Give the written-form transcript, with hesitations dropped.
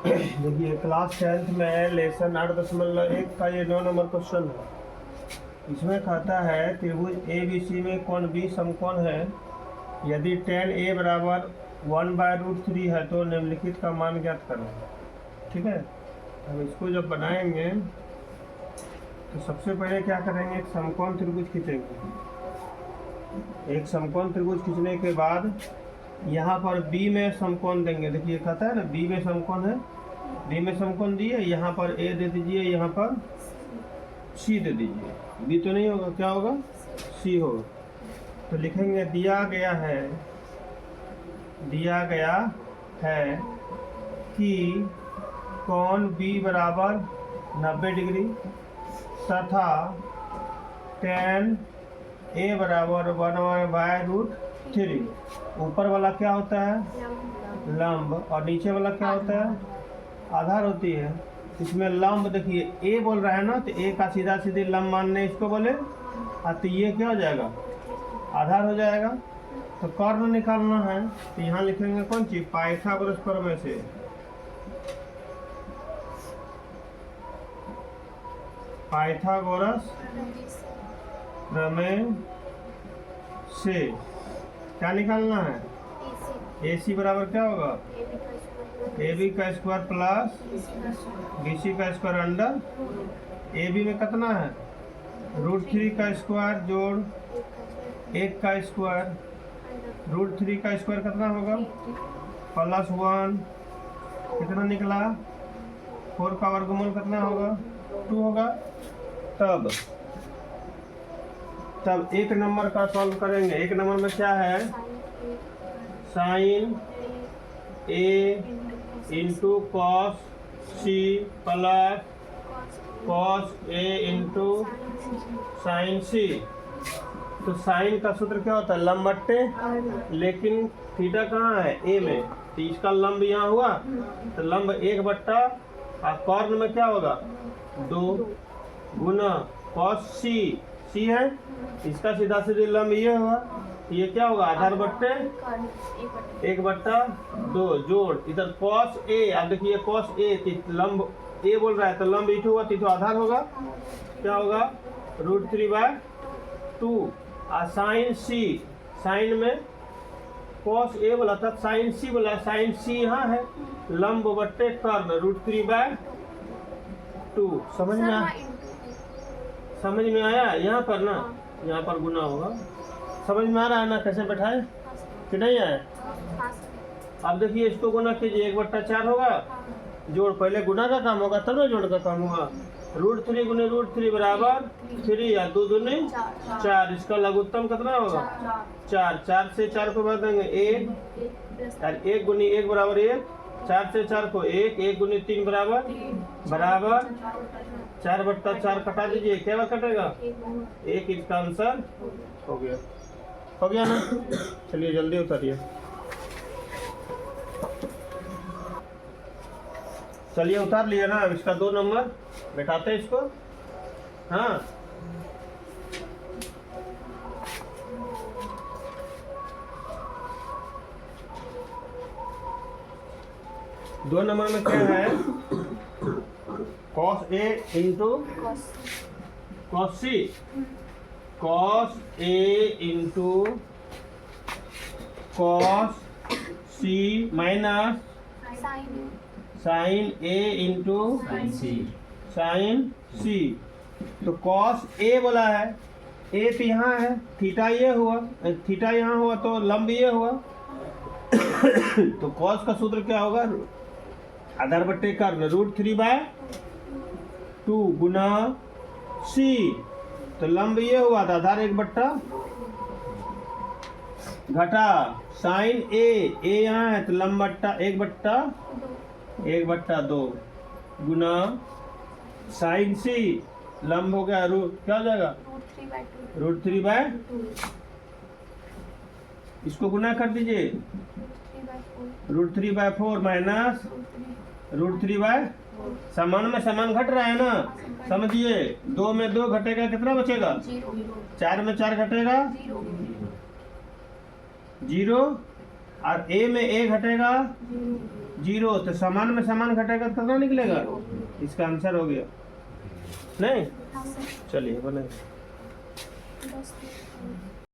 देखिए class 10th में lesson 8.1 का ये 9 नंबर क्वेश्चन है। इसमें कहता है त्रिभुज ए बी सी में कोण बी समकोण है। यदि tan a बराबर 1/√3 है तो निम्नलिखित का मान ज्ञात करें। ठीक है, अब इसको जब बनाएंगे तो सबसे पहले क्या करेंगे, एक समकोण त्रिभुज खींचेंगे। एक समकोण त्रिभुज खींचने के बाद यहाँ पर बी में समकोण देंगे। देखिए कहता है ना बी में समकोण है, बी में समकोण दिए, यहाँ पर ए दे दीजिए, यहाँ पर सी दे दीजिए। बी तो नहीं होगा, क्या होगा, सी होगा। तो लिखेंगे दिया गया है कि कोण बी बराबर 90 डिग्री तथा tan a बराबर 1/√3। ऊपर वाला क्या होता है, लंब, और नीचे वाला क्या होता है, आधार होती है। इसमें लंब देखिए a बोल रहा है ना, तो a का सीधा सीधी लंब मानने इसको बोले, तो ये क्या हो जाएगा, आधार हो जाएगा। तो कर्ण निकालना है, तो यहाँ लिखेंगे कौन चीज, पाइथागोरस प्रमेय से। पाइथागोरस प्रमेय से क्या निकालना है, AC बराबर क्या होगा, AB का स्क्वायर प्लस BC का स्क्वायर अंडर AB में कितना है, √3 का स्क्वायर जोड़ 1 का स्क्वायर, √3 का स्क्वायर कितना होगा, +1 कितना निकला, 4 का वर्गमूल कितना होगा, 2 होगा। तब 1 नंबर का सॉल्व करेंगे। 1 नंबर में क्या है, sin A into cos C plus cos A into sine C। तो साइन का सूत्र क्या होता है, लंब बट्टे, लेकिन थीटा कहाँ है, A में, तो इसका लंब यहाँ हुआ, तो लंब 1/, और कॉर्न में क्या होगा, 2 गुना कॉस C है, इसका सीधा सीधे लंब ये हुआ, ये क्या होगा, आधार बट्टे 1/2 जोड़ इधर कॉस A। अब देखिए कॉस A, लंब A बोल रहा है, तो लंब इधर होगा, तो आधार होगा, क्या होगा, √3/2। और साइन C, साइन में कॉस A बोला था, साइन C बोला, साइन C यहाँ है, लंब बट्टे कर्ण √3/2। समझ में आया, यहाँ पर ना, यहाँ पर गुना होगा। समझ में आ रहा है ना, कैसे बैठाए कि नहीं आया। अब देखिए इसको गुना कीजिए, 1/4 होगा, जोड़ पहले गुना का काम होगा तब ना जोड़ का काम होगा। √3 गुने √3 बराबर 3, या 2 दूनी 4, इसका लघुत्तम कितना होगा, 4 से 4 को बढ़ देंगे 1, और 1 गुनी 1 बराबर 1, 4 से 4 को 1 गुनी 3 बराबर 4/4 कटा दीजिए, क्या कटेगा, 1। इसका आंसर हो गया ना। चलिए जल्दी उतारिए, चलिए उतार लिया ना। अब इसका 2 नंबर बैठाते हैं इसको, हाँ। दो नंबर में क्या है, cos A into cos C, cos A into cos C minus sine A into sine C। तो cos A बोला है, A तो यहाँ है, थीटा ये हुआ, थीटा यहाँ हुआ तो लंब ये हुआ। तो cos का सूत्र क्या होगा, आधार बट्टे कर्ण √3/2 गुना C। तो लंब ये हुआ था, आधार 1/, घटा साइन A यहाँ है, तो लंब बट्टा 1/2 गुना साइन C, लंब हो गया क्या हो जाएगा, √3/2। इसको गुना कर दीजिए, √3/4 माइनस √3/, समान में समान घट रहा है ना, समझिए। 2 में 2 घटेगा, कितना बचेगा, 4 में 4 घटेगा 0, और A में A घटेगा 0, तो समान में समान घटाएगा तो कितना निकलेगा? इसका आंसर हो गया नहीं। हाँ सर। चलिए बोले। 10